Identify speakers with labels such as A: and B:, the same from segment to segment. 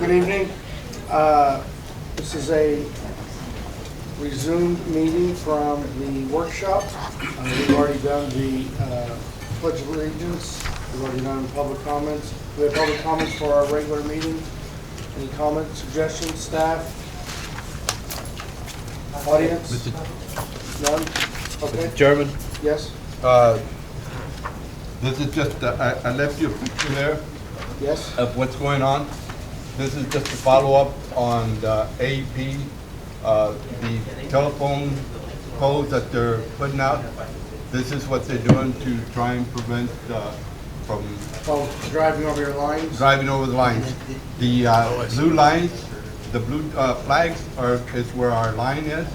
A: Good evening. This is a resumed meeting from the workshop. We've already done the Pledge of Allegiance. We've already done public comments. We have public comments for our regular meeting. Any comments, suggestions, staff? Audience? None? Okay.
B: Mr. Chairman,
A: Yes?
B: this is just, I left you a picture there
A: Yes?
B: of what's going on. This is just a follow-up on the AEP, the telephone poles that they're putting out. This is what they're doing to try and prevent from
A: Oh, driving over your lines?
B: driving over the lines. The blue lines, the blue flags is where our line is,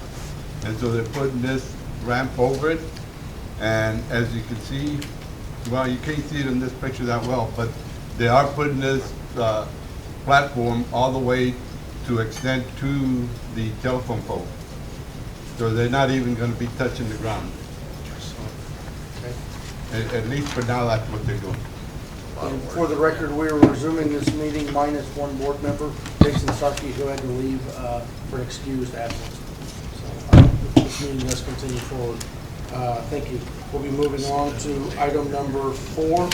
B: and so they're putting this ramp over it. And as you can see, well, you can't see it in this picture that well, but they are putting this platform all the way to extend to the telephone pole. So they're not even going to be touching the ground.
A: Okay.
B: At least for now, that's what they're doing.
A: And for the record, we are resuming this meeting minus one board member, Jason Sarkey, who had to leave for an excused absence. So this meeting does continue forward. Thank you. We'll be moving on to item number 4.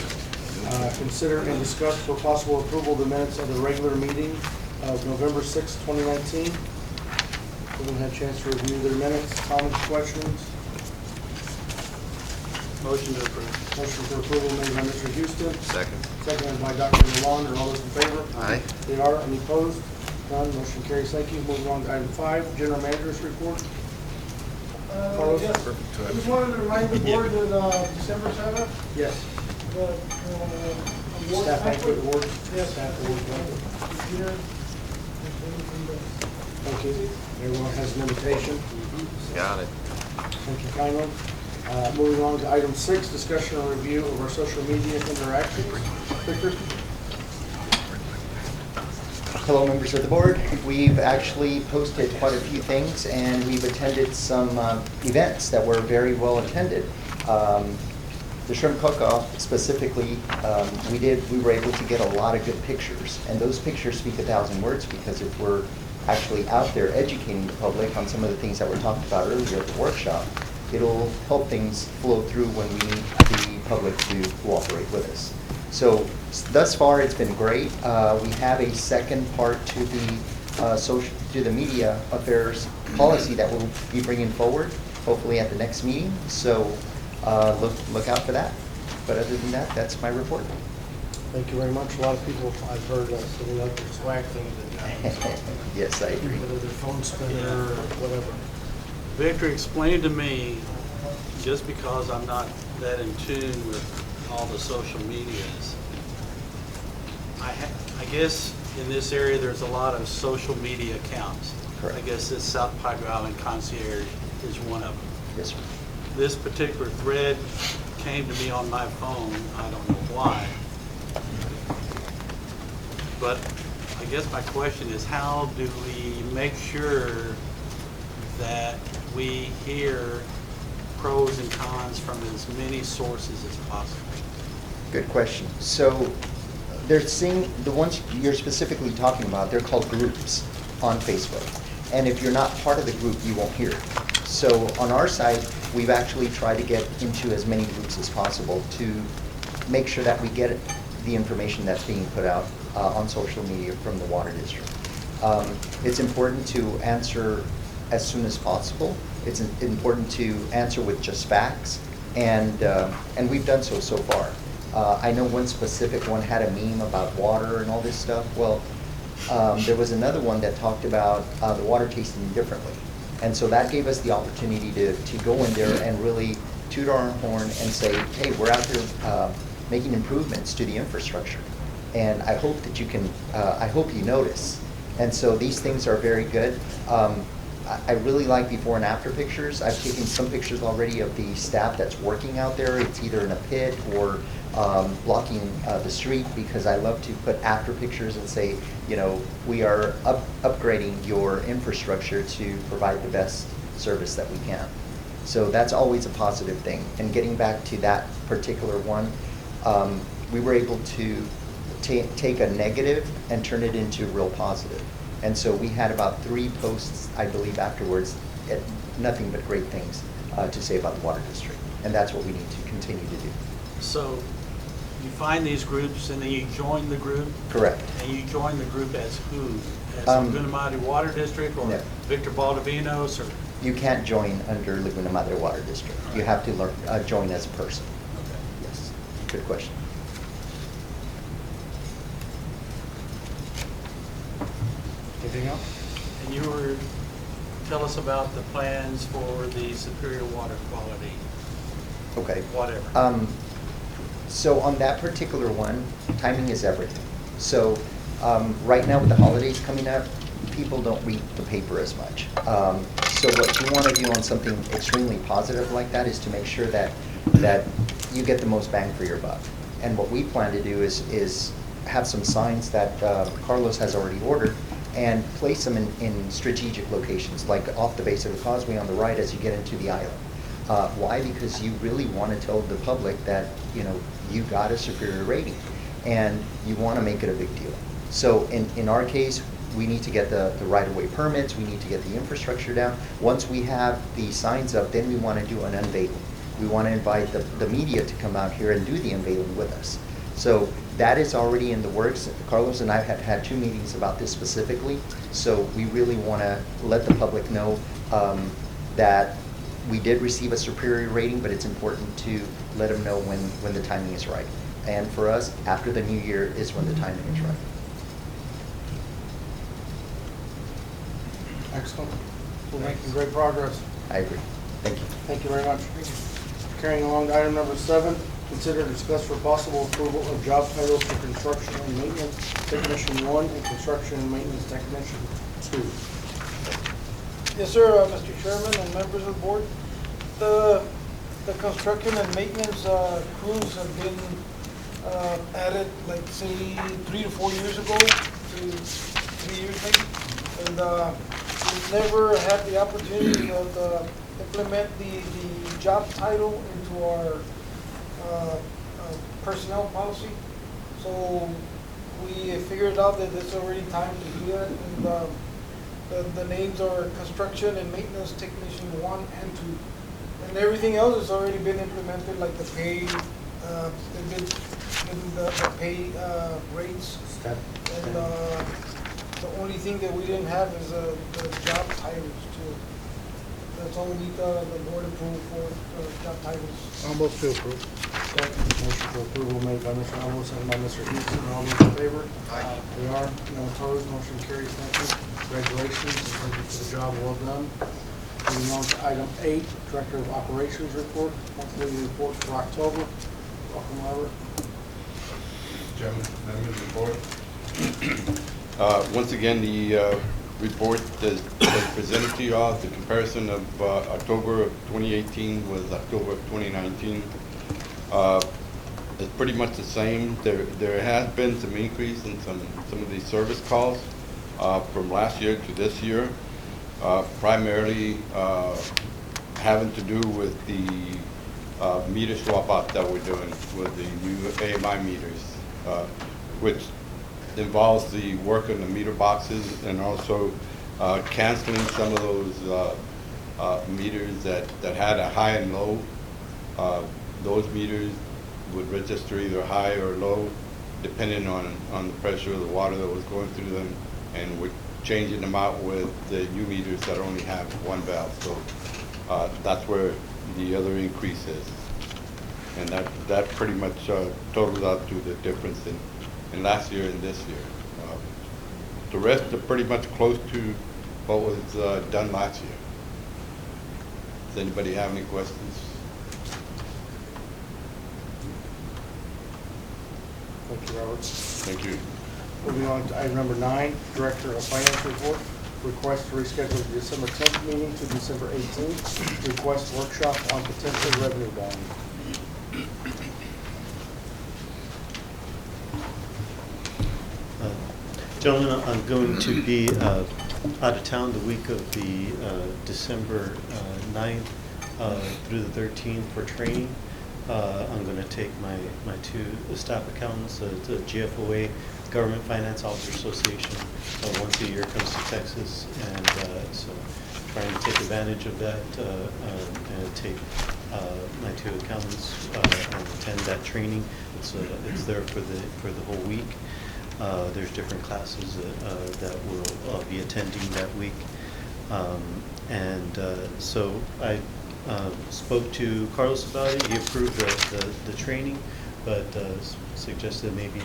A: Consider and discuss for possible approval the minutes of the regular meeting of November 6, 2019. Everyone had a chance to review their minutes, comments, questions?
C: Motion to approve.
A: Motion for approval made by Mr. Houston.
C: Second.
A: Seconded by Dr. Lalonde. All those in favor?
C: Aye.
A: They are. Any opposed? None. Motion carries. Thank you. Moving on to item 5, General Manager's Report. Carlos?
D: Yes, I just wanted to remind the board that December 7th,
A: Yes.
D: the award
A: Staff banquet
D: banquet.
A: award.
D: Yes.
A: Staff award banquet.
D: Here.
A: Thank you. Everyone has an invitation.
C: Got it.
A: Thank you kindly. Moving on to item 6, discussion and review of our social media interactions. Victor?
E: Hello, members of the board. We've actually posted quite a few things, and we've attended some events that were very well attended. The shrimp cook-off specifically, we were able to get a lot of good pictures, and those pictures speak 1,000 words, because if we're actually out there educating the public on some of the things that were talked about earlier at the workshop, it'll help things flow through when we need the public to cooperate with us. So thus far, it's been great. We have a second part to the media affairs policy that we'll be bringing forward, hopefully at the next meeting. So look out for that. But other than that, that's my report.
A: Thank you very much. A lot of people I've heard sitting up their swag things at
E: Yes, I agree.
A: whether their phone spinner or whatever.
C: Victor, explain to me, just because I'm not that in tune with all the social medias, I guess in this area there's a lot of social media accounts.
E: Correct.
C: I guess this South Padre Island Concierge is one of them.
E: Yes, sir.
C: This particular thread came to me on my phone, I don't know why. But I guess my question is, how do we make sure that we hear pros and cons from as many sources as possible?
E: Good question. So the ones you're specifically talking about, they're called groups on Facebook. And if you're not part of the group, you won't hear it. So on our side, we've actually tried to get into as many groups as possible to make sure that we get the information that's being put out on social media from the water district. It's important to answer as soon as possible. It's important to answer with just facts, and we've done so far. I know one specific one had a meme about water and all this stuff. Well, there was another one that talked about the water tasting differently. And so that gave us the opportunity to go in there and really toot our own horn and say, hey, we're out here making improvements to the infrastructure. And I hope that you can, I hope you notice. And so these things are very good. I really like before and after pictures. I've taken some pictures already of the staff that's working out there. It's either in a pit or blocking the street, because I love to put after pictures and say, you know, we are upgrading your infrastructure to provide the best service that we can. So that's always a positive thing. And getting back to that particular one, we were able to take a negative and turn it into real positive. And so we had about 3 posts, I believe, afterwards, nothing but great things to say about the water district. And that's what we need to continue to do.
C: So you find these groups and then you join the group?
E: Correct.
C: And you join the group as who? As
E: Um,
C: Lmwd Water District or
E: no.
C: Victor Baldovinos or?
E: You can't join under Laguna Madre Water District. You have to join as a person.
C: Okay.
E: Yes, good question.
A: Anything else?
C: And you were, tell us about the plans for the superior water quality,
E: Okay.
C: whatever.
E: So on that particular one, timing is everything. So right now with the holidays coming up, people don't read the paper as much. So what you want to do on something extremely positive like that is to make sure that you get the most bang for your buck. And what we plan to do is have some signs that Carlos has already ordered and place them in strategic locations, like off the base of the causeway on the right as you get into the island. Why? Because you really want to tell the public that, you got a superior rating, and you want to make it a big deal. So in our case, we need to get the right-of-way permits, we need to get the infrastructure down. Once we have the signs up, then we want to do an unveiling. We want to invite the media to come out here and do the unveiling with us. So that is already in the works. Carlos and I have had 2 meetings about this specifically, so we really want to let the public know that we did receive a superior rating, but it's important to let them know when the timing is right. And for us, after the new year is when the timing is right.
A: Excellent. We're making great progress.
E: I agree. Thank you.
A: Thank you very much. Carrying along to item number 7, consider and discuss for possible approval of job titles for construction and maintenance technician 1 and construction and maintenance technician 2.
D: Yes, sir, Mr. Chairman and members of the board. The construction and maintenance crews have been added, like, say, 3 to 4 years ago, to 3 years maybe. And we've never had the opportunity to implement the job title into our personnel policy. So we figured out that it's already time to do that. And the names are construction and maintenance technician 1 and 2. And everything else has already been implemented, like the pay, they've been given the pay rates. And the only thing that we didn't have is the job titles too. That's all we need the board approval for, job titles.
A: Almost to approve. Motion for approval made by Mr. Alamos, seconded by Mr. Houston. All those in favor?
C: Aye.
A: We are. No opposed. Motion carries. Thank you. Congratulations. And thank you for the job well done. Moving on to item 8, Director of Operations report. Monthly report for October. Welcome, Robert.
B: Chairman, members of the board. Once again, the report that was presented to you all, the comparison of October of 2018 with October of 2019. It's pretty much the same. There has been some increase in some of these service calls from last year to this year, primarily having to do with the meter swap out that we're doing with the new AMI meters, which involves the work on the meter boxes and also canceling some of those meters that had a high and low. Those meters would register either high or low depending on the pressure of the water that was going through them, and we're changing them out with the new meters that only have one valve. So that's where the other increase is. And that pretty much totals out to the difference in last year and this year. The rest are pretty much close to what was done last year. Does anybody have any questions?
A: Thank you, Robert.
B: Thank you.
A: Moving on to item number 9, Director of Finance report. Request to reschedule the December 10th meeting to December 18th. Request workshop on potential revenue bond.
F: Gentlemen, I'm going to be out of town the week of the December 9th through the 13th for training. I'm going to take my two staff accountants, the GFOA, Government Finance Officers Association, once a year comes to Texas, and so trying to take advantage of that and take my two accountants and attend that training. It's there for the whole week. There's different classes that we'll be attending that week. So I spoke to Carlos about it. He approved the training, but suggested maybe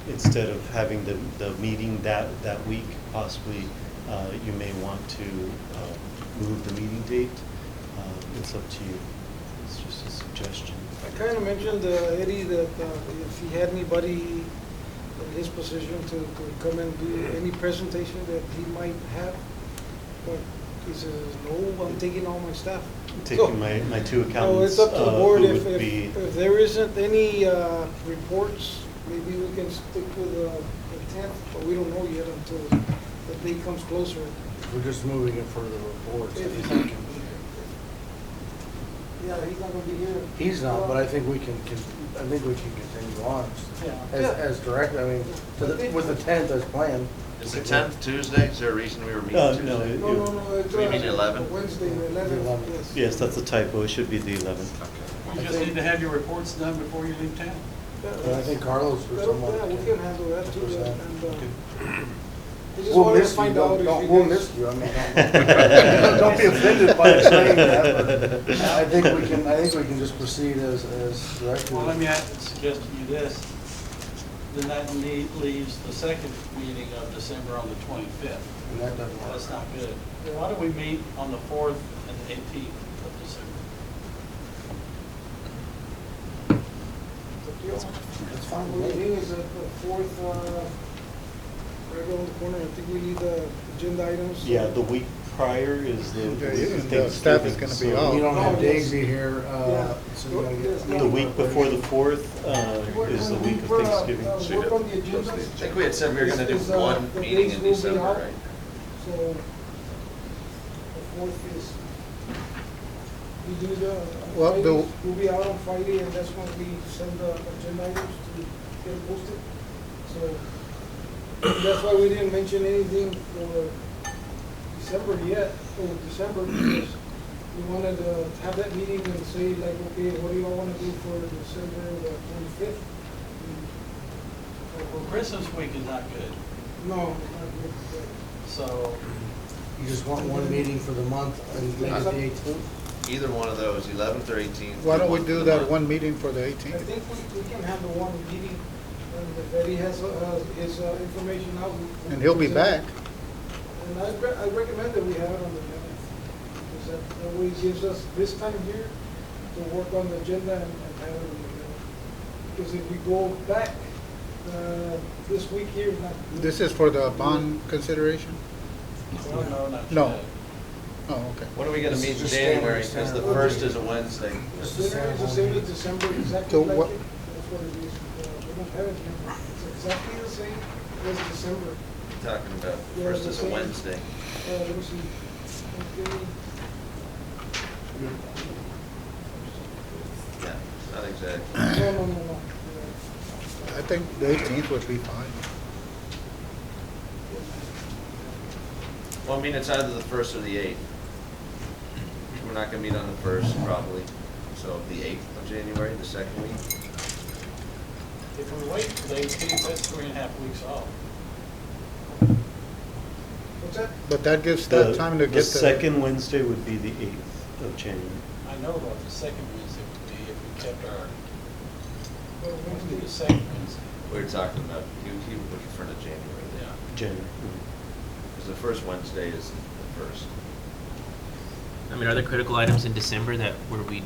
F: instead of having the meeting that week, possibly you may want to move the meeting date. It's up to you. It's just a suggestion.
D: I kind of mentioned Eddie that if he had anybody in his position to come and do any presentation that he might have, but he says, no, I'm taking all my staff.
F: Taking my two accountants.
D: It's up to the board.
F: Who
D: If
F: would be,
D: there isn't any reports, maybe we can stick with the 10th, but we don't know yet until the date comes closer.
A: We're just moving it for the reports.
D: Yeah, he's not gonna be here.
A: He's not, but I think we can continue on
D: Yeah.
A: as directed. I mean, with the 10th as planned.
G: Is the 10th Tuesday? Is there a reason we were meeting
F: no,
G: Tuesday?
D: No, it's
G: We mean the 11th?
D: Wednesday, the 11th,
A: The 11th.
D: yes.
F: yes, that's a typo. It should be the 11th.
C: You just need to have your reports done before you leave town.
A: And I think Carlos or someone.
D: Yeah, we can handle that too.
A: represent.
D: And, we just
A: We'll
D: wanted to
A: miss you,
D: find out
A: don't,
D: if
A: we'll
D: you guys.
A: miss you, I mean, don't be offended by saying that, but I think we can just proceed as directed.
C: Well, let me suggest to you this, then that leaves the second meeting of December on the 25th.
A: And that doesn't work.
C: That's not good. Why don't we meet on the 4th and the 18th of December?
A: That's fine
D: The
A: with me.
D: meeting is at the 4th, right around the corner. I think we need the agenda items.
F: Yeah, the week prior is the
H: Yeah,
F: week of
H: and the staff is gonna be
F: Thanksgiving,
H: off.
A: You don't have
D: Oh, yes.
A: Daisy here,
D: Yeah.
A: so you gotta
D: Yes,
A: get.
F: so the week before the 4th is the week of Thanksgiving.
D: Work on the agenda.
G: I think we had said we were gonna do
D: Is,
G: one
D: the
G: meeting
D: dates
G: in
D: will be
G: December,
D: out.
G: right?
D: So, the 4th is, we do the,
H: Well,
D: Friday,
H: the-
D: we'll be out on Friday, and that's when we send the agenda items to get posted. So, that's why we didn't mention anything for December yet, because we wanted to have that meeting and say like, okay, what do y'all wanna do for December the 25th?
C: Well, Christmas week is not good,
D: No, not good.
C: so
A: You just want one meeting for the month and make it the 18th?
G: Either one of those, 11th or 18th.
H: Why don't we
G: one for
H: do
G: the
H: that
G: month.
H: one meeting for the
D: I
H: 18th?
D: think we can handle one meeting, and if Eddie has his information out. we-
H: And he'll be back.
D: And I recommend that we have it on the agenda, because that way it gives us this time here to work on the agenda and have it on the agenda. Because if we go back, this week here is not.
H: This is for the bond consideration?
C: no, not
H: No.
C: yet.
H: Oh, okay.
G: When are we gonna
A: This is
G: meet in
A: just
G: January?
A: standard.
G: Because the first is a Wednesday.
D: December is the same as December, exactly
H: So
D: like
H: what-
D: it. That's what it is. We don't have it here. It's exactly the same as December.
G: Talking about,
D: Yeah,
G: first
D: the
G: is a
D: same.
G: Wednesday.
D: Let me see. Okay.
G: Yeah, not exactly.
D: No.
H: I think the 18th would be fine.
G: Well, I mean, it's either the 1st or the 8th. We're not gonna meet on the 1st, probably. So the 8th of January, the second week.
C: If we wait till the 18th, that's 3.5 weeks off.
D: What's that?
H: But that gives that time to get
F: The second Wednesday would be the 8th of January.
C: I know what the second Wednesday would be if we kept our,
D: Well,
C: what would be the
D: Wednesday.
C: second Wednesday?
G: We were talking about, you would refer to January there.
C: Yeah.
F: January.
G: Because the first Wednesday is the 1st.
I: I mean, are there critical items in December that where we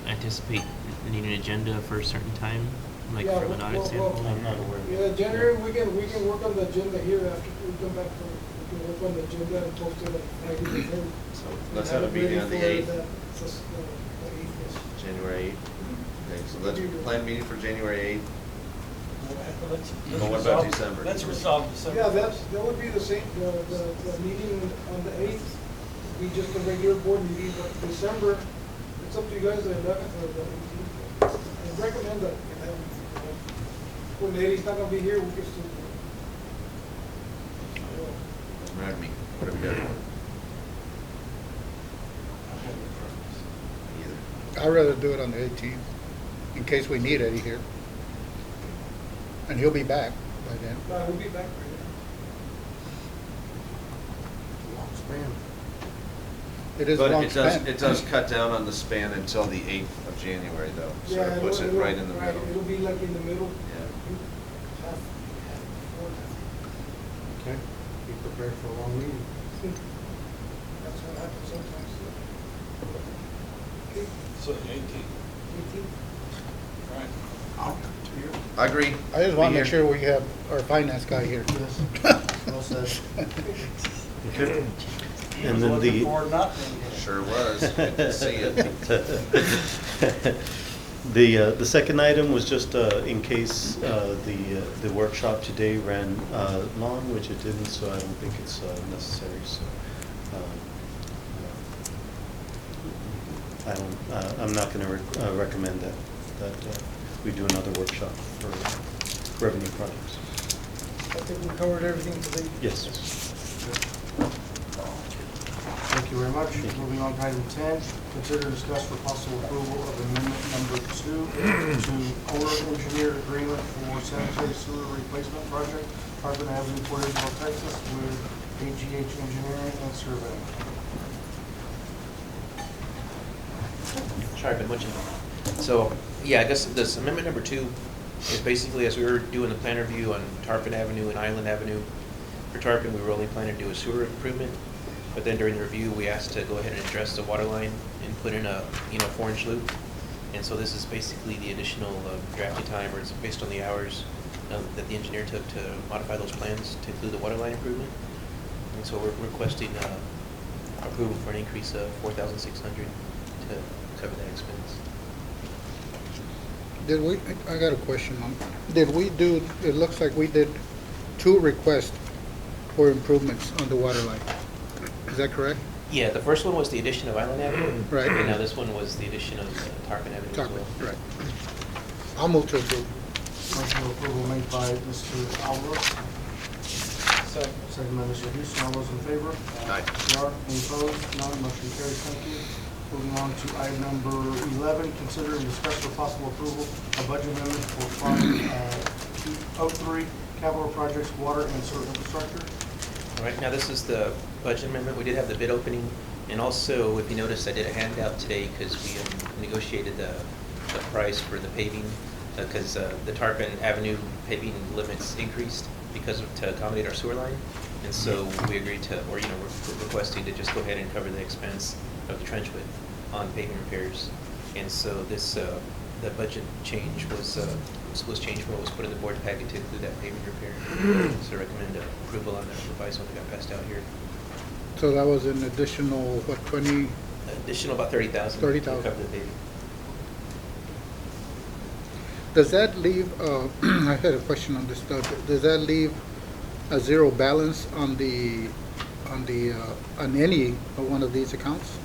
I: anticipate needing an agenda for a certain time, like
D: Yeah,
I: from an audit
D: well,
I: standpoint?
F: I'm not aware of
D: Yeah,
F: that.
D: January, we can work on the agenda here after we come back from, we can work on the agenda and post it like Friday the 3rd.
G: So let's have a meeting on the 8th,
D: The 8th, yes.
G: January 8th. Okay, so let's plan a meeting for January 8th.
C: Let's
G: Well, what about
C: resolve-
G: December?
C: Let's resolve December.
D: Yeah,
C: first.
D: that would be the same, the meeting on the 8th, be just a regular board meeting, but December, the It's up to you guys, the 11th or the 18th. I recommend that 11th. When Eddie's not gonna be here, we can still do it.
G: Doesn't matter to me, whatever you guys want. Either.
H: I'd rather do it on the 18th, in case we need Eddie here. And he'll be back by then.
D: We'll be back for
A: Long span.
H: It is a
G: But
H: long
G: it does,
H: span.
G: it does cut down on the span until the 8th of January though, so
D: Yeah,
G: it puts it right in the
D: right,
G: middle.
D: It'll be like in the middle.
G: Yeah.
D: Half, before, half.
A: Okay, be prepared for a long meeting.
D: That's what happens sometimes. Okay,
J: So the 18th,
D: 18th.
J: right?
G: I agree.
H: I just want
G: Be
H: to make
G: here.
H: sure we have our finance guy here.
A: Well said.
F: Okay.
A: He
F: And
A: was
F: then
A: looking
F: the.
A: forward not being here.
G: Sure was, good to see it.
F: The second item was just in case the workshop today ran long, which it didn't, so I don't think it's necessary, so. I'm not gonna recommend that we do another workshop for revenue projects.
D: I think we covered everything today.
F: Yes.
A: Thank you very much. Moving on to item 10, consider and discuss for possible approval of amendment number 2 to owner-engineer agreement for sanitary sewer replacement project, Tarpon Avenue, Port Isabel, Texas, with AGH Engineering and Surveying.
I: Sorry, I've been munching. So, yeah, I guess this amendment number 2 is basically as we were doing the plan review on Tarpon Avenue and Island Avenue. For Tarpon, we were only planning to do a sewer improvement, but then during the review, we asked to go ahead and address the water line and put in a 4-inch loop. And so this is basically the additional drafting time, or it's based on the hours that the engineer took to modify those plans to include the water line improvement. And so we're requesting approval for an increase of $4,600 to cover that expense.
H: Did we, I got a question on, did we do, it looks like we did 2 requests for improvements on the water line. Is that correct?
I: Yeah, the first one was the addition of Island Avenue.
H: Right.
I: And now this one was the addition of Tarpon Avenue as
H: Tarpon,
I: well.
H: right. I'll move to approve.
A: Motion of approval made by Mr. Alvarez, second by Mr. Houston. All those in favor?
G: Aye.
A: PR, any opposed? None, motion carries. Thank you. Moving on to item number 11, consider and discuss for possible approval a budget amendment for Fund 03, capital projects, water and sewer infrastructure.
I: All right, now this is the budget amendment. We did have the bid opening. And also, if you notice, I did a handout today because we negotiated the price for the paving because the Tarpon Avenue paving limits increased to accommodate our sewer line. And so we agreed to, or we're requesting to just go ahead and cover the expense of the trench width on paving repairs. And so this, the budget change was changed from what was put in the board packet to include that paving repair. So I recommend approval on that revised one that got passed out here.
H: So that was an additional, what, 20?
I: Additional about 30,000.
H: 30,000.
I: To cover the paving.
H: Does that leave, I had a question on this, does that leave a zero balance on any one of these accounts?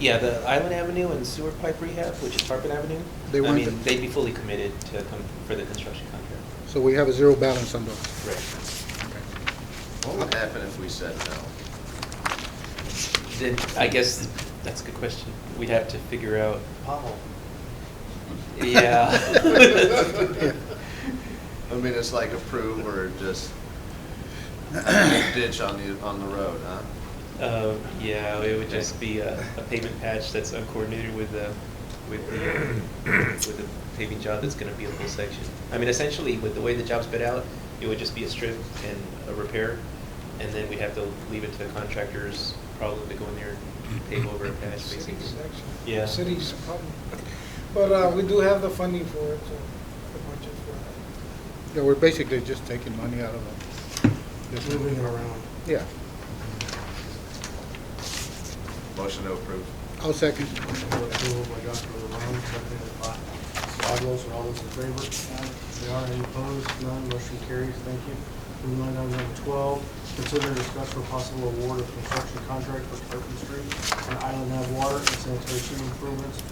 I: Yeah, the Island Avenue and sewer pipe rehab, which is Tarpon Avenue, they'd be fully committed to come for the construction contract.
H: So we have a zero balance on those?
I: Right.
G: What would happen if we said no?
I: Then, I guess, that's a good question. We'd have to figure out.
G: Oh.
I: Yeah.
G: I mean, it's like approve or just ditch on the road, huh?
I: Yeah, it would just be a pavement patch that's uncoordinated with the paving job that's gonna be a full section. I mean, essentially, with the way the job's bid out, it would just be a strip and a repair, and then we'd have to leave it to contractors probably to go in there and pave over a patch, basically. Yeah.
D: City's a problem. But we do have the funding for it, so the budget for that.
H: Yeah, we're basically just taking money out of them.
A: Just moving it around.
H: Yeah,
G: Motion to approve.
H: I'll second.
A: Motion for approval by Dr. Romano, seconded by Mr. Alvarez. All those in favor? They are. Any opposed? None, motion carries. Thank you. Moving on to item number 12, consider and discuss for possible award of construction contract for Tarpon Street and Island Ave water and sanitation improvements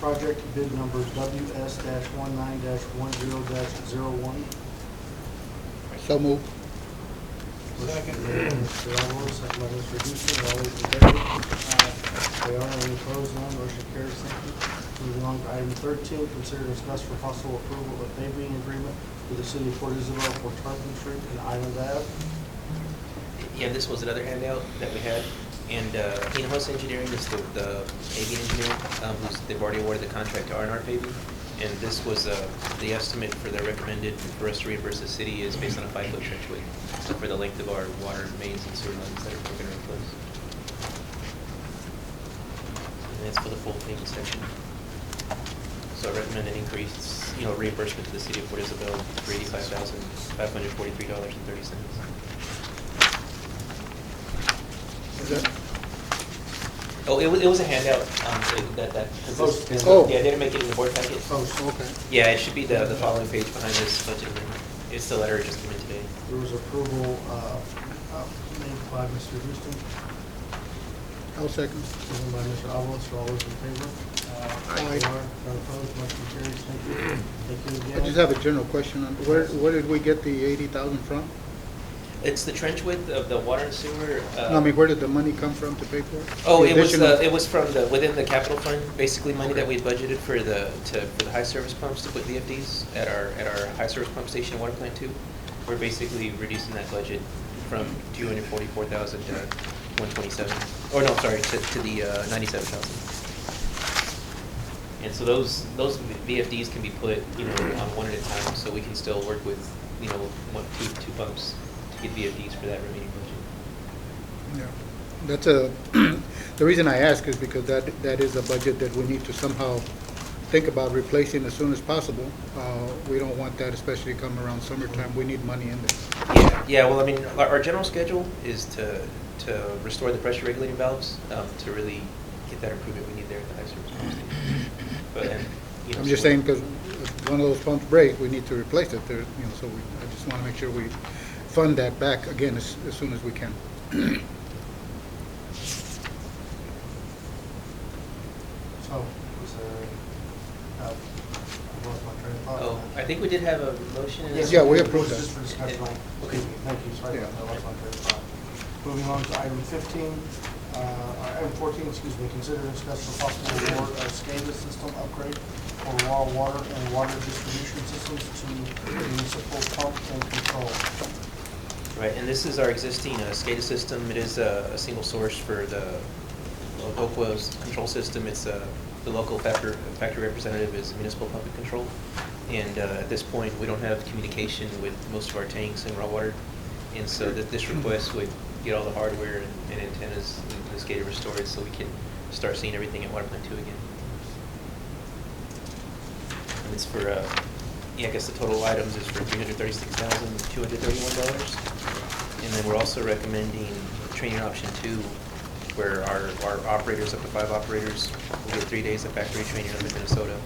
A: project, bid number WS-19-10-01.
H: So moved.
A: Second. Mr. Alvarez, second by Mr. Houston, all those in favor? They are, any opposed, none, motion carries, thank you. Moving on to item 13, consider and discuss for possible approval of paving agreement with the city of Port Isabel for Tarpon Street and Island Ave.
I: Yeah, this was another handout that we had, and Hinojosa Engineering is the paving engineer, they've already awarded the contract to R&R Paving, and this was the estimate for their recommended for us to reimburse the city is based on a 5-foot trench width for the length of our water mains and sewer lines that we're going to replace. And that's for the full paving section. So I recommend an increase, reimbursement to the city of Port Isabel for $85,543.30.
H: Is that,
I: Oh, it was a handout,
H: Oh.
I: yeah, I didn't make it in the board packet.
H: oh, okay.
I: Yeah, it should be the following page behind this budget amendment. It's the letter just came in today.
A: There was approval made by Mr. Houston,
H: I'll second.
A: second by Mr. Alvarez, all those in favor?
H: Aye.
A: They are, none opposed, motion carries, thank you. Thank you again.
H: I just have a general question on, where did we get the 80,000 from?
I: It's the trench width of the water and sewer.
H: No, I mean, where did the money come from to pay for it?
I: Oh,
H: The additional-
I: it was from within the capital fund, basically money that we had budgeted for the high service pumps to put VFDs at our high service pump station and water plant 2. We're basically reducing that budget from 244,000 to 127. Or no, sorry, to the 97,000. And so those VFDs can be put, on one at a time, so we can still work with, two pumps to get VFDs for that remaining budget.
H: Yeah, that's the reason I ask is because that is a budget that we need to somehow think about replacing as soon as possible. We don't want that, especially come around summertime. We need money in there.
I: Yeah. Well, I mean, our general schedule is to restore the pressure regulating valves to really get that improvement we need there at the high service pump station. But
H: I'm just saying because if one of those pumps break, we need to replace it. There, so I just want to make sure we fund that back again as soon as we can.
A: So, was there, I lost my train of thought.
I: Oh, I think we did have a motion. and a
H: Yeah, we
A: It
H: approved
A: was
H: that.
A: just for discussion.
I: Okay.
A: Thank you, sorry about that, I lost my train of thought. Moving on to item 15, item 14, excuse me, consider and discuss for possible award of SCADA system upgrade for raw water and water distribution systems to municipal pump and control.
I: Right, and this is our existing SCADA system. It is a single source for the Oakwo's control system. It's the local factory representative is municipal pump and control. And at this point, we don't have communication with most of our tanks and raw water. And so this request would get all the hardware and antennas and the SCADA restored so we can start seeing everything at Water Plant 2 again. And it's for, I guess the total items is for $336,231. And then we're also recommending training option 2, where our operators, up to 5 operators, will get 3 days of factory training up in Minnesota.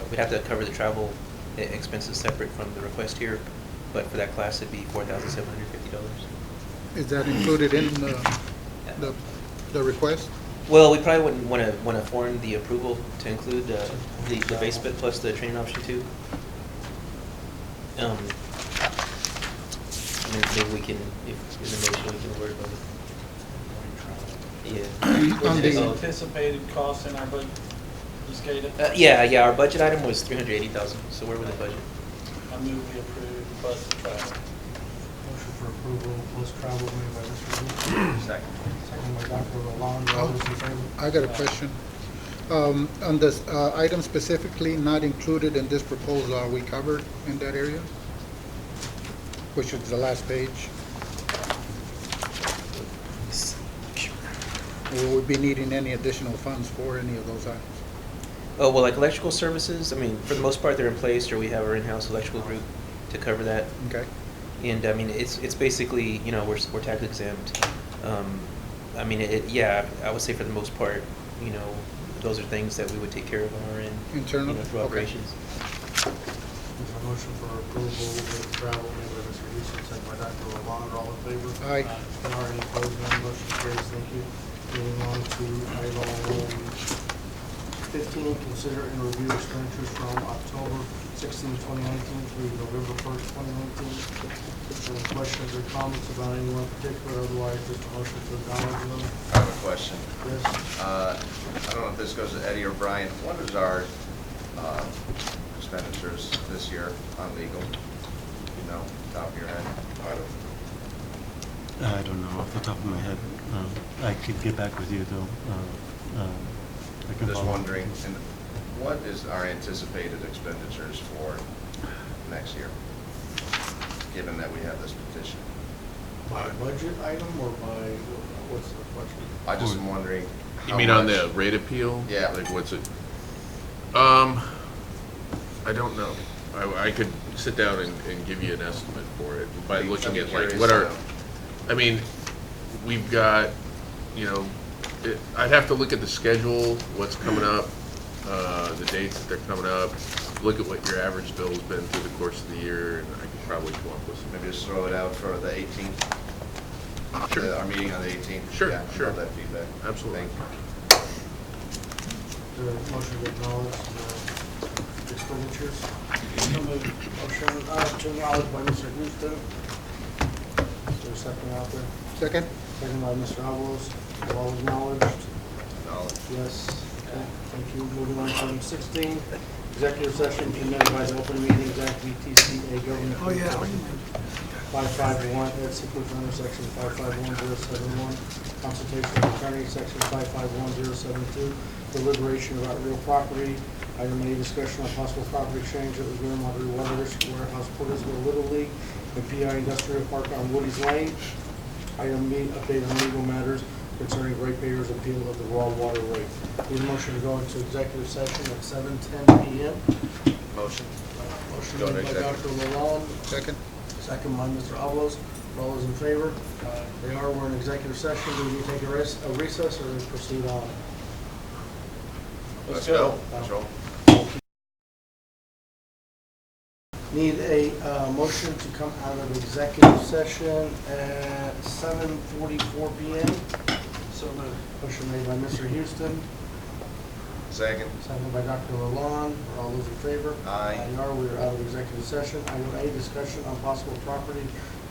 I: We'd have to cover the travel expenses separate from the request here, but for that class, it'd be $4,750.
H: Is that included in the request?
I: Well, we probably wouldn't want to form the approval to include the base bid plus the training option 2. I mean, maybe we can, if in the motion, we can word about it. Yeah.
H: On
J: Is
H: the-
J: anticipated cost in our budget, the SCADA?
I: Yeah, our budget item was $380,000, so where was the budget?
J: I move we approve plus travel.
A: Motion for approval plus travel made by Mr. Wu.
G: Second.
A: Second by Dr. Lalonde, all those in favor?
H: I got a question. On this item specifically not included in this proposal, are we covered in that area? Which is the last page. Will we be needing any additional funds for any of those items?
I: Oh, well, like electrical services, I mean, for the most part, they're in place, or we have our in-house electrical group to cover that.
H: Okay.
I: And, I mean, it's basically, we're tax exempt. I mean, yeah, I would say for the most part, those are things that we would take care of on our end.
H: Internal?
I: Through
H: Okay.
I: operations.
A: There's a motion for approval with travel made by Mr. Houston, second by Dr. Lalonde. All in favor?
H: Aye.
A: Are any opposed? None motion carries. Thank you. Moving on to item 15, consider and review expenditures from October 16, 2019 through November 1st, 2019. Any questions or comments about any one particular? Otherwise, just a motion to acknowledge them.
G: I have a question.
A: Yes?
G: I don't know if this goes to Eddie or Brian. What is our expenditures this year on legal? You know, top of your head?
F: I don't know off the top of my head. I could get back with you though. I can
G: Just
F: follow up.
G: wondering, and what is our anticipated expenditures for next year, given that we have this petition?
A: By budget item or by, what's the question?
G: I just am wondering.
K: You
G: how
K: mean on
G: much-
K: the rate appeal?
G: Yeah.
K: Like what's it? I don't know. I could sit down and give you an estimate for it by looking
G: I'm
K: at like
G: curious
K: what
G: to
K: are,
G: know.
K: I mean, we've got, you know, I'd have to look at the schedule, what's coming up, the dates that they're coming up, look at what your average bill's been through the course of the year, and I could probably come up with some.
G: Maybe just throw it out for the 18th?
K: Sure.
G: Our meeting on the 18th?
K: Sure,
G: Yeah, I'd
K: sure.
G: love that feedback.
K: Absolutely.
G: Thank you.
A: The motion to acknowledge the expenditures. Motion to acknowledge by Mr. Houston. Is there a second out there?
H: Second?
A: Second by Mr. Avalos. All acknowledged?
G: Knowledge.
A: Yes. Okay, thank you. Moving on to item 16, executive session permitted by the Open Meetings Act, VTCA Government. Oh, yeah. 551, that's equals under section 551071, consultation with attorney, section 551072, deliberation about real property. Item A, discussion on possible property exchange at Laguna Madre Warehouse, Portisville Little League, and PI Industrial Park on Woody's Lane. Item B, update on legal matters concerning ratepayers' appeal of the raw water rate. Need a motion to go into executive session at 7:10 p.m.
G: Motion.
A: Motion
G: Go into
A: made by
G: executive.
A: Dr. Lalonde,
H: Second?
A: second by Mr. Avalos. All those in favor? They are. We're in executive session. Do we take a recess or proceed on?
G: Let's go. Let's roll.
A: Need a motion to come out of executive session at 7:44 p.m. So moved. Motion made by Mr. Houston,
G: Second.
A: second by Dr. Lalonde. Are all those in favor?
G: Aye.
A: They are. We are out of executive session. Item A, discussion on possible property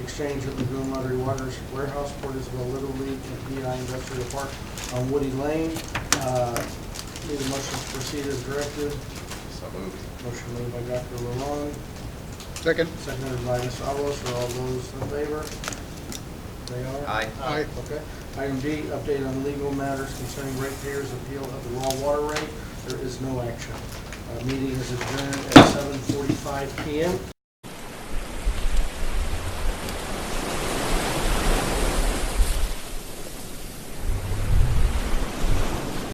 A: exchange at Laguna Madre Warehouse, Portisville Little League, and PI Industrial Park on Woody Lane. Need a motion to proceed as directed.
G: So moved.
A: Motion made by Dr. Lalonde,
H: Second?
A: seconded by Mr. Avalos. Are all those in favor? They are?
G: Aye.
H: Aye.
A: Okay. Item D, update on legal matters concerning ratepayers' appeal of the raw water rate. There is no action. Meeting is adjourned at 7:45 p.m.